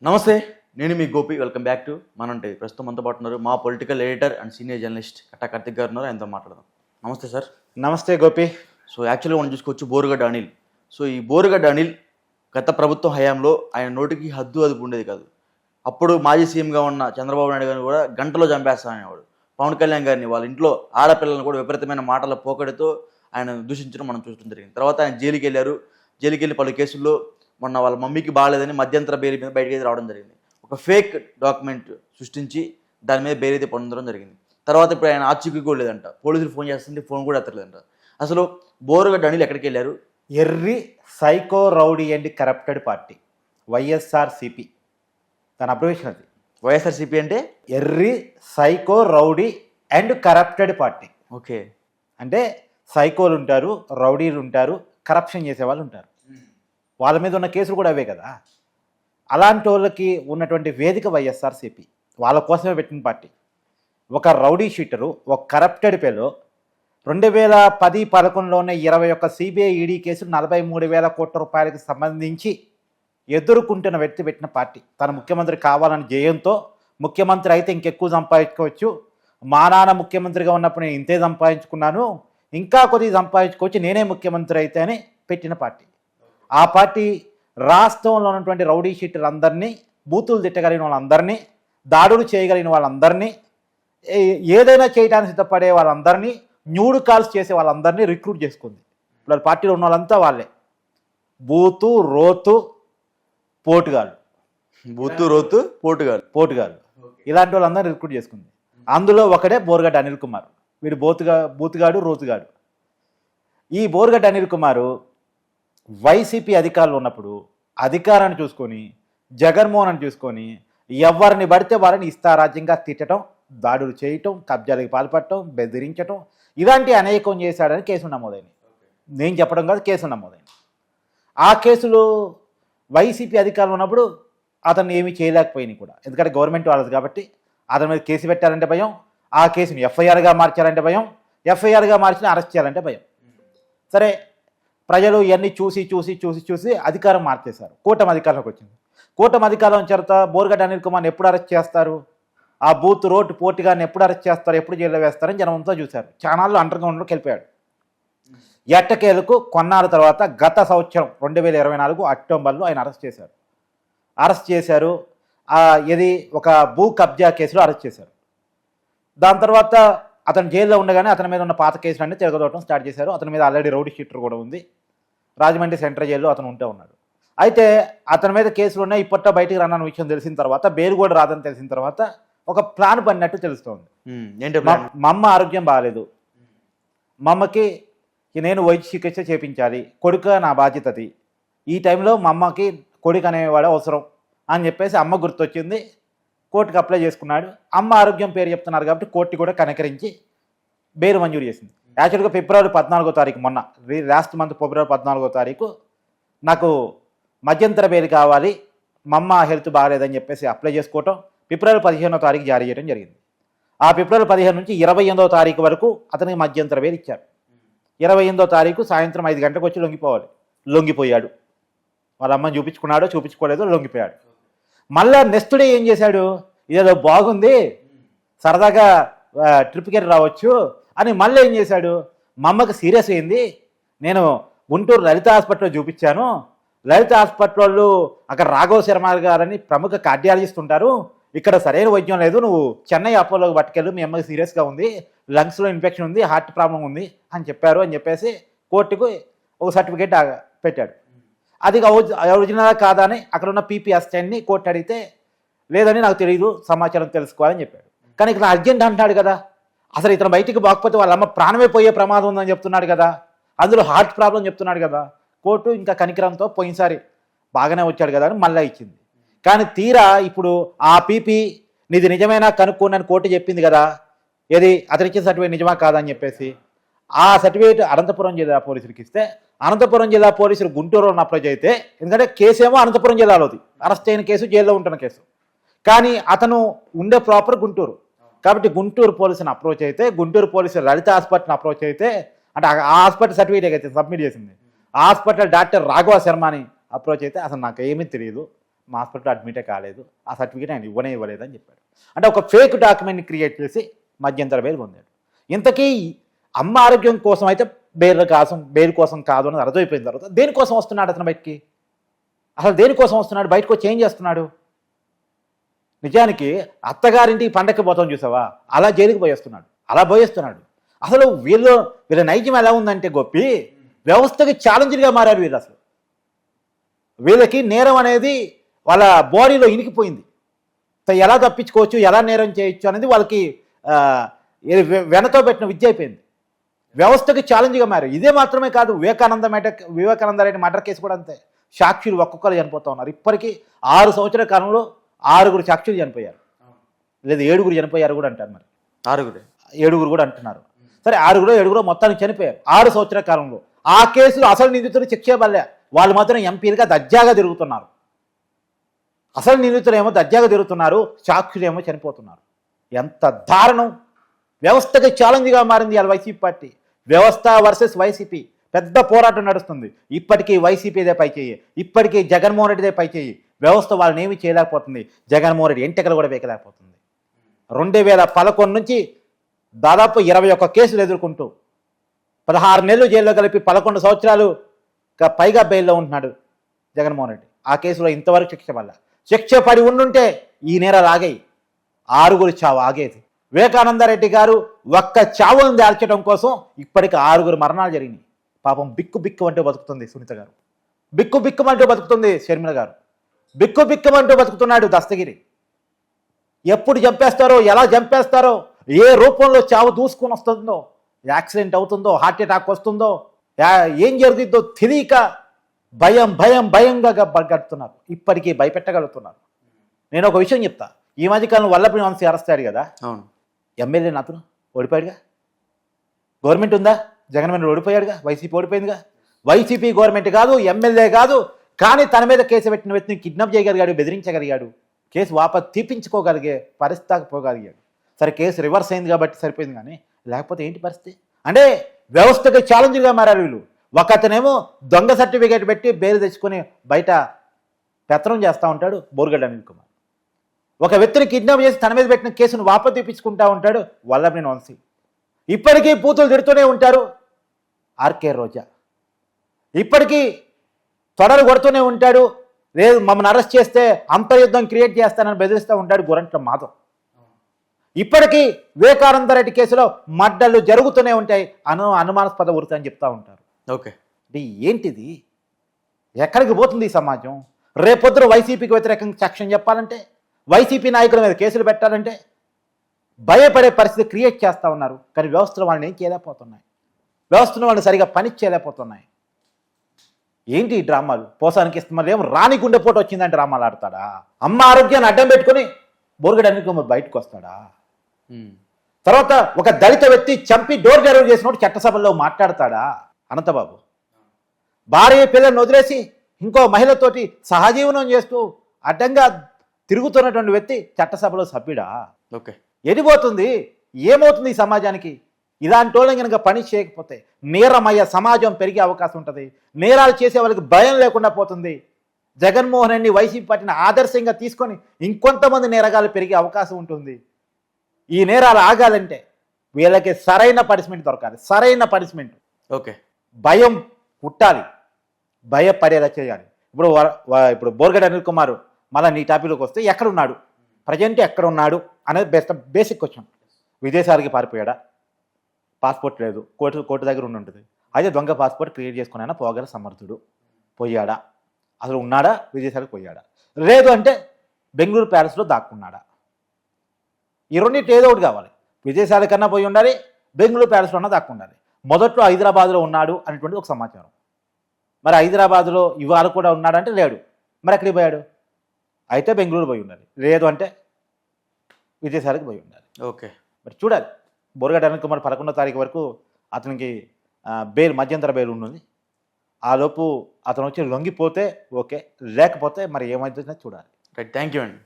నమస్తే. నేను మీ గోపి. వెల్కమ్ బ్యాక్ టు మనంటే. ప్రస్తుతం మనతో పాటు ఉన్నారు మా political editor and senior journalist Katta Karthik గారు ఉన్నారు. ఆయనతో మాట్లాడదాం. నమస్తే సార్. నమస్తే గోపి. సో యాక్చువల్గా మనం చూసుకోవచ్చు బోరుగడ్డ అనిల్. సో ఈ బోరుగడ్డ అనిల్ గత ప్రభుత్వం హయాంలో ఆయన నోటికి హద్దు అదుపు ఉండేది కాదు. అప్పుడు మాజీ సీఎంగా ఉన్న చంద్రబాబు నాయుడు గారిని కూడా గంటలో చంపేస్తాననేవాడు. పవన్ కళ్యాణ్ గారిని వాళ్ళ ఇంట్లో ఆడపిల్లలను కూడా విపరీతమైన మాటల పోకడితో ఆయన దూషించడం మనం చూడటం జరిగింది. తర్వాత ఆయన జైలుకి వెళ్ళారు. జైలుకి వెళ్ళి పలు కేసుల్లో మొన్న వాళ్ళ మమ్మీకి బాగాలేదని మధ్యంతర బెయిల్ మీద బయటకి రావడం జరిగింది. ఒక ఫేక్ డాక్యుమెంట్ సృష్టించి దాని మీద బెయిల్ అయితే పొందడం జరిగింది. తర్వాత ఇప్పుడు ఆయన ఆచూకీ కూడా లేదంట. పోలీసులు ఫోన్ చేస్తుంటే ఫోన్ కూడా ఎత్తలేదంట. అసలు బోరుగడ్డ అనిల్ ఎక్కడికి వెళ్ళారు? ఎర్రి psycho rowdy and corrupted party YSRCP, దాని అబ్రివేషన్ అది. వైఎస్ఆర్సీపీ అంటే ఎర్రి psycho rowdy and corrupted party. Okay. అంటే సైకోలు ఉంటారు, రౌడీలు ఉంటారు, కరప్షన్ చేసే వాళ్ళు ఉంటారు. వాళ్ళ మీద ఉన్న కేసులు కూడా అవే కదా. అలాంటి వాళ్ళకి ఉన్నటువంటి వేదిక వైఎస్ఆర్సిపి. వాళ్ళ కోసమే పెట్టిన పార్టీ. ఒక రౌడీ షీటరు, ఒక కరప్టెడ్ పేలో 2010-11లోనే 21 సిబిఐ ఈడీ కేసులు 43,000 కోట్ల రూపాయలకు సంబంధించి ఎదుర్కొంటున్న వ్యక్తి పెట్టిన పార్టీ. తన ముఖ్యమంత్రి కావాలని జయంతో ముఖ్యమంత్రి అయితే ఇంకెక్కువ సంపాదించుకోవచ్చు, మా నాన్న ముఖ్యమంత్రిగా ఉన్నప్పుడు నేను ఇంతే సంపాదించుకున్నాను, ఇంకా కొద్దిగా సంపాదించుకోవచ్చు, నేనే ముఖ్యమంత్రి అయితే అని పెట్టిన పార్టీ. ఆ పార్టీ రాష్ట్రంలో ఉన్నటువంటి రౌడీ షీటర్లందరినీ, బూతులు తిట్టగలిగిన వాళ్ళందరినీ, దాడులు చేయగలిగిన వాళ్ళందరినీ, ఏదైనా చేయడానికి సిద్ధపడే వాళ్ళందరినీ, న్యూడ్ కాల్స్ చేసే వాళ్ళందరినీ రిక్రూట్ చేసుకుంది. ఇప్పుడు పార్టీలో ఉన్న వాళ్ళంతా వాళ్ళే. బూతు రోతు పోటుగాళ్ళు, బూతు రోతు పోటుగాళ్ళు ఇలాంటి వాళ్ళందరినీ రిక్రూట్ చేసుకుంది. అందులో ఒకడే బోరుగడ్డ అనిల్ కుమార్. వీడు బూతుగాడు రోతుగాడు. ఈ బోరుగడ్డ అనిల్ కుమారు వైసీపీ అధికారులు ఉన్నప్పుడు అధికారాన్ని చూసుకొని, జగన్మోహన్ చూసుకొని, ఎవరిని పడితే వారిని ఇష్టారాజ్యంగా తిట్టడం, దాడులు చేయటం, కబ్జాలకు పాల్పడటం, బెదిరించటం, ఇలాంటి అనేకం చేశాడని కేసులు నమోదైనవి. నేను చెప్పడం కాదు, కేసులు నమోదైనవి. ఆ కేసులు వైసీపీ అధికారులు ఉన్నప్పుడు అతన్ని ఏమీ చేయలేకపోయినాయి కూడా. ఎందుకంటే గవర్నమెంట్ వాళ్ళది కాబట్టి అతని మీద కేసు పెట్టాలంటే భయం, ఆ కేసుని ఎఫ్ఐఆర్గా మార్చాలంటే భయం, ఎఫ్ఐఆర్గా మార్చిన అరెస్ట్ చేయాలంటే భయం. సరే, ప్రజలు ఇవన్నీ చూసి అధికారం మార్చేశారు. కూటమి అధికారంలోకి వచ్చింది. కూటమి అధికారం చేత బోరుగడ్డ అనిల్ కుమార్ని ఎప్పుడు అరెస్ట్ చేస్తారు, ఆ బూత్ రోడ్డు పోటీగాన్ని ఎప్పుడు అరెస్ట్ చేస్తారు, ఎప్పుడు జైల్లో వేస్తారని జనమంతా చూశారు. ఛానళ్ళు అండర్ గ్రౌండ్లోకి వెళ్ళిపోయాడు. ఎట్టకేలకు కొన్నాళ్ళ తర్వాత గత సంవత్సరం 2024 అక్టోబర్లో ఆయన అరెస్ట్ చేశారు. ఇది ఒక భూ కబ్జా కేసులో అరెస్ట్ చేశారు. దాని తర్వాత అతను జైల్లో ఉండగానే అతని మీద ఉన్న పాత కేసులన్నీ తిరగదోవడం స్టార్ట్ చేశారు. అతని మీద ఆల్రెడీ రౌడీ షీటర్ కూడా ఉంది. రాజమండ్రి సెంట్రల్ జైల్లో అతను ఉంటూ ఉన్నాడు. అయితే అతని మీద కేసులు ఉన్నాయి. ఇప్పట్లో బయటికి రానన్న విషయం తెలిసిన తర్వాత, బెయిల్ కూడా రాదని తెలిసిన తర్వాత ఒక ప్లాన్ పడినట్టు తెలుస్తోంది. మా అమ్మ ఆరోగ్యం బాగాలేదు, మా అమ్మకి నేను వైద్య చికిత్స చేయించాలి, కొడుకు నా బాధ్యత అది, ఈ టైంలో మా అమ్మకి కొడుకు అనేవాడు అవసరం అని చెప్పేసి అమ్మ గుర్తొచ్చింది. కోర్టుకు అప్లై చేసుకున్నాడు. అమ్మ ఆరోగ్యం పేరు చెప్తున్నారు కాబట్టి కోర్టు కూడా కనకరించి బెయిల్ మంజూరు చేసింది. యాక్చువల్గా ఫిబ్రవరి 14వ తారీఖు, మొన్న లాస్ట్ మంత్ ఫిబ్రవరి 14వ తారీఖు నాకు మధ్యంతర బెయిల్ కావాలి, మా అమ్మ హెల్త్ బాగాలేదని చెప్పేసి అప్లై చేసుకోవటం, ఫిబ్రవరి 15వ తారీఖు జారీ చేయడం జరిగింది. ఆ ఫిబ్రవరి 15 నుంచి 28వ తారీఖు వరకు అతనికి మధ్యంతర బెయిల్ ఇచ్చారు. 28వ తారీఖు సాయంత్రం 5 గంటలకు వచ్చి లొంగిపోయాడు. వాళ్ళ అమ్మని చూపించుకోలేదో లొంగిపోయాడు. మళ్ళా నెక్స్ట్ డే ఏం చేశాడు, ఇదేదో బాగుంది, సరదాగా ట్రిప్కి రావచ్చు అని మళ్ళీ ఏం చేశాడు, మా అమ్మకి సీరియస్ అయింది, నేను గుంటూరు లలిత హాస్పిటల్లో చూపించాను, లలిత హాస్పిటల్లో అక్కడ రాఘవ శర్మ గారని ప్రముఖ కార్డియాలజిస్ట్ ఉంటారు, ఇక్కడ సరైన వైద్యం లేదు, నువ్వు చెన్నై అపోలోకి పట్టుకెళ్ళు, మీ అమ్మకి సీరియస్గా ఉంది, లంగ్స్లో ఇన్ఫెక్షన్ ఉంది, హార్ట్ ప్రాబ్లం ఉంది అని చెప్పేసి కోర్టుకు ఒక సర్టిఫికేట్ పెట్టాడు. అది ఒరిజినల్ కాదా అని అక్కడ ఉన్న పీపీ అసిస్టెంట్ని కోర్టు అడిగితే, లేదని నాకు తెలియదు, సమాచారం తెలుసుకోవాలని చెప్పాడు. కానీ ఇక్కడ అర్జెంట్ అంటున్నాడు కదా, అసలు ఇతను బయటికి పోకపోతే వాళ్ళ అమ్మ ప్రాణమే పోయే ప్రమాదం ఉందని చెప్తున్నాడు కదా, అందులో హార్ట్ ప్రాబ్లం చెప్తున్నాడు కదా. కోర్టు ఇంకా కనికరంతో పోయినసారి బాగానే వచ్చాడు కదా అని మళ్ళీ ఇచ్చింది. కానీ తీరా ఇప్పుడు ఆ పీపీ నీది నిజమేనా కనుక్కోనని కోర్టు చెప్పింది కదా, ఏది అతను ఇచ్చిన సర్టిఫికేట్ నిజమా కాదని చెప్పేసి ఆ సర్టిఫికేట్ అనంతపురం జిల్లా పోలీసులకి ఇస్తే, అనంతపురం జిల్లా పోలీసులు గుంటూరులో అప్రోచ్ అయితే, ఎందుకంటే కేసు ఏమో అనంతపురం జిల్లాలోది, అరెస్ట్ అయిన కేసు, జైల్లో ఉంటున్న కేసు, కానీ అతను ఉండే ప్రాపర్ గుంటూరు కాబట్టి గుంటూరు పోలీసుని అప్రోచ్ అయితే, గుంటూరు పోలీసులు లలిత హాస్పిటల్ని అప్రోచ్ అయితే, అంటే ఆ హాస్పిటల్ సర్టిఫికేట్ అయితే సబ్మిట్ చేసింది, ఆ హాస్పిటల్ డాక్టర్ రాఘవ శర్మని అప్రోచ్ అయితే, అసలు నాకు ఏమీ తెలియదు, మా హాస్పిటల్లో అడ్మిటే కాలేదు, ఆ సర్టిఫికేట్ ఆయన ఇవ్వలేదు అని చెప్పాడు. అంటే ఒక ఫేక్ డాక్యుమెంట్ని క్రియేట్ చేసి మధ్యంతర బెయిల్ పొందాడు. ఇంతకీ అమ్మ ఆరోగ్యం కోసం అయితే బెయిల్ కోసం కాదు అని అర్థమైపోయిన తర్వాత దేనికోసం వస్తున్నాడు అతను బయటికి? అసలు దేనికోసం వస్తున్నాడు? బయటకు వచ్చి ఏం చేస్తున్నాడు? నిజానికి అత్తగారింటికి పండక్కి పోతాం చూసావా, అలా జైలుకి పోయేస్తున్నాడు. అసలు వీళ్ళ నైజం ఎలా ఉందంటే గొప్పి వ్యవస్థకి ఛాలెంజ్గా మారారు వీళ్ళు. అసలు వీళ్ళకి నేరం అనేది వాళ్ళ బాడీలో ఇనికిపోయింది. ఎలా తప్పించుకోవచ్చు, ఎలా నేరం చేయొచ్చు అనేది వాళ్ళకి వెనతో పెట్టిన విద్య అయిపోయింది. వ్యవస్థకి ఛాలెంజ్గా మారారు. ఇదే మాత్రమే కాదు, వివేకానంద రెడ్డి మర్డర్ కేసు కూడా అంతే. సాక్షులు ఒక్కొక్కరు చనిపోతూ ఉన్నారు. ఇప్పటికీ 6 సంవత్సరాల కాలంలో 6 సాక్షులు చనిపోయారు, లేదా 7 చనిపోయారు కూడా అంటారు. మరి 7 కూడా అంటున్నారు. సరే 6 మొత్తానికి చనిపోయారు 6 సంవత్సరాల కాలంలో. ఆ కేసులో అసలు నిందితులు శిక్ష పడలే, వాళ్ళు మాత్రం ఎంపీలుగా దర్జాగా తిరుగుతున్నారు. అసలు నిందితులు ఏమో దర్జాగా తిరుగుతున్నారు, సాక్షులు ఏమో చనిపోతున్నారు. ఎంత దారుణం! వ్యవస్థకి ఛాలెంజ్గా మారింది ఇవాళ వైసీపీ పార్టీ. వ్యవస్థ వర్సెస్ వైసీపీ పెద్ద పోరాటం నడుస్తుంది. ఇప్పటికీ వైసీపీదే పైచేయి, ఇప్పటికీ జగన్మోహన్ రెడ్డిదే పైచేయి. వ్యవస్థ వాళ్ళని ఏమీ చేయలేకపోతుంది. జగన్మోహన్ రెడ్డి ఎంటకలు కూడా వేయలేకపోతుంది. 2011 నుంచి దాదాపు 21 కేసులు ఎదుర్కొంటూ 16 నెలలు జైల్లో కలిపి 11 సంవత్సరాలు పైగా బెయిల్లో ఉంటున్నాడు జగన్మోహన్ రెడ్డి. ఆ కేసులో ఇంతవరకు శిక్ష పడి ఉండుంటే ఈ నేరాలు ఆగాయి, 6 చావు ఆగేది. వివేకానందరెడ్డి గారు ఒక్క చావును దాల్చడం కోసం ఇప్పటికి 6 మరణాలు జరిగినాయి. పాపం బిక్కు అంటూ బతుకుతుంది సునీత గారు, బిక్కుమంటూ బతుకుతుంది షర్మిల గారు, బిక్కుమంటూ బతుకుతున్నాడు దస్తగిరి. ఎప్పుడు చంపేస్తారో, ఎలా చంపేస్తారో, ఏ రూపంలో చావు దూసుకొని వస్తుందో, యాక్సిడెంట్ అవుతుందో, హార్ట్ అటాక్ వస్తుందో, ఏం జరుగుతుందో తెలియక భయంగా గడుతున్నారు. ఇప్పటికీ భయపెట్టగలుగుతున్నారు. నేను ఒక విషయం చెప్తా. ఈ మధ్యకాలంలో వల్లభనేని వంశీ అరెస్ట్ అయ్యాడు కదా, ఎమ్మెల్యే అతను ఓడిపోయాడుగా. గవర్నమెంట్ ఉందా? జగన్మోహన్ రెడ్డి ఓడిపోయాడుగా, వైసీపీ ఓడిపోయిందిగా. వైసీపీ గవర్నమెంట్ కాదు, ఎమ్మెల్యే కాదు, కానీ తన మీద కేసు పెట్టిన వ్యక్తిని కిడ్నాప్ చేయగలిగాడు, బెదిరించగలిగాడు, కేసు వాపసు తీపించుకోగలిగే పరిస్థితికి పోగలిగాడు. సరే కేసు రివర్స్ అయింది కాబట్టి సరిపోయింది, కానీ లేకపోతే ఏంటి పరిస్థితి? అంటే వ్యవస్థకి ఛాలెంజ్గా మారారు వీళ్ళు. ఒకతనేమో దొంగ సర్టిఫికేట్ పెట్టి బెయిల్ తెచ్చుకొని బయట పెత్తనం చేస్తూ ఉంటాడు బోరుగడ్డ అనిల్ కుమార్. ఒక వ్యక్తిని కిడ్నాప్ చేసి తన మీద పెట్టిన కేసును వాపసు తీపించుకుంటా ఉంటాడు వల్లభనేని వంశీ. ఇప్పటికీ బూతులు తిడుతూనే ఉంటారు ఆర్కే రోజా. ఇప్పటికీ తొడలు కొడుతూనే ఉంటాడు, లేదు మమ్మల్ని అరెస్ట్ చేస్తే అంతర్యుద్ధం క్రియేట్ చేస్తానని బెదిరిస్తూ ఉంటాడు గొరంట్ల మాధవ్. ఇప్పటికీ వివేకానందరెడ్డి కేసులో మడ్డలు జరుగుతూనే ఉంటాయి, అనుమానాస్పద వృత్తి అని చెప్తా ఉంటారు. ఓకే, ఏంటిది? ఎక్కడికి పోతుంది ఈ సమాజం? రేపొద్దున వైసీపీకి వ్యతిరేకంగా సాక్ష్యం చెప్పాలంటే, వైసీపీ నాయకుల మీద కేసులు పెట్టాలంటే భయపడే పరిస్థితి క్రియేట్ చేస్తూ ఉన్నారు. కానీ వ్యవస్థలు వాళ్ళని ఏం చేయలేకపోతున్నాయి, వ్యవస్థను వాళ్ళని సరిగా పని చేయలేకపోతున్నాయి. ఏంటి ఈ డ్రామాలు? పోసానికి ఇష్టమని ఏమో రాని గుండెపోటు వచ్చిందంటే డ్రామాలు ఆడతాడా? అమ్మ ఆరోగ్యాన్ని అడ్డం పెట్టుకుని బోరుగడ్డ అనిల్ కుమార్ బయటకు వస్తాడా? తర్వాత ఒక దళిత వ్యక్తి చంపి డోర్ డెలివరీ చేసినప్పుడు చట్టసభలో మాట్లాడతాడా అనంతబాబు? భార్య పిల్లలను వదిలేసి ఇంకో మహిళతోటి సహజీవనం చేస్తూ అడ్డంగా తిరుగుతున్నటువంటి వ్యక్తి చట్టసభలో సభ్యుడా? ఓకే, ఎడిపోతుంది. ఏమవుతుంది ఈ సమాజానికి? ఇలాంటి వాళ్ళని కనుక పని చేయకపోతే నేరమయ్యే సమాజం పెరిగే అవకాశం ఉంటుంది. నేరాలు చేసే వాళ్ళకి భయం లేకుండా పోతుంది. జగన్మోహన్ రెడ్డి వైసీపీ పార్టీని ఆదర్శంగా తీసుకొని ఇంకొంతమంది నేరగాలు పెరిగే అవకాశం ఉంటుంది. ఈ నేరాలు ఆగాలంటే వీళ్ళకి సరైన పనిష్మెంట్ దొరకాలి, సరైన పనిష్మెంట్. ఓకే, భయం పుట్టాలి, భయపడేలా చేయాలి. ఇప్పుడు బోరుగడ్డ అనిల్ కుమార్ మళ్ళీ నీ టాపిక్లోకి వస్తే ఎక్కడున్నాడు, ప్రజెంట్ ఎక్కడ ఉన్నాడు అనేది బేసిక్ క్వశ్చన్. విదేశాలకి పారిపోయాడా? పాస్పోర్ట్ లేదు, కోర్టు దగ్గర ఉంటుంది. అయితే దొంగ పాస్పోర్ట్ క్రియేట్ చేసుకుని అయినా పోగల సమర్థుడు. పోయాడా? అసలు ఉన్నాడా? విదేశాలకు పోయాడా? లేదు అంటే బెంగళూరు ప్యాలెస్లో దాక్కున్నాడా? ఈ రెండింటి ఏదో ఒకటి కావాలి. విదేశాలకన్నా పోయి ఉండాలి, బెంగళూరు ప్యాలెస్లోనే దాక్కుండాలి. మొదట్లో హైదరాబాద్లో ఉన్నాడు అనేటువంటిది ఒక సమాచారం. మరి హైదరాబాద్లో ఇవాళ కూడా ఉన్నాడంటే లేడు. మరి ఎక్కడికి పోయాడు? అయితే బెంగళూరు పోయి ఉండాలి, లేదు అంటే విదేశాలకు పోయి ఉండాలి. ఓకే, మరి చూడాలి. బోరుగడ్డ అనిల్ కుమార్ 11వ తారీఖు వరకు అతనికి బెయిల్, మధ్యంతర బెయిల్ ఉన్నది. ఆలోపు అతను వచ్చి లొంగిపోతే ఓకే, లేకపోతే మరి ఏమైతుందో చూడాలి. రైట్, థ్యాంక్ యూ అండి.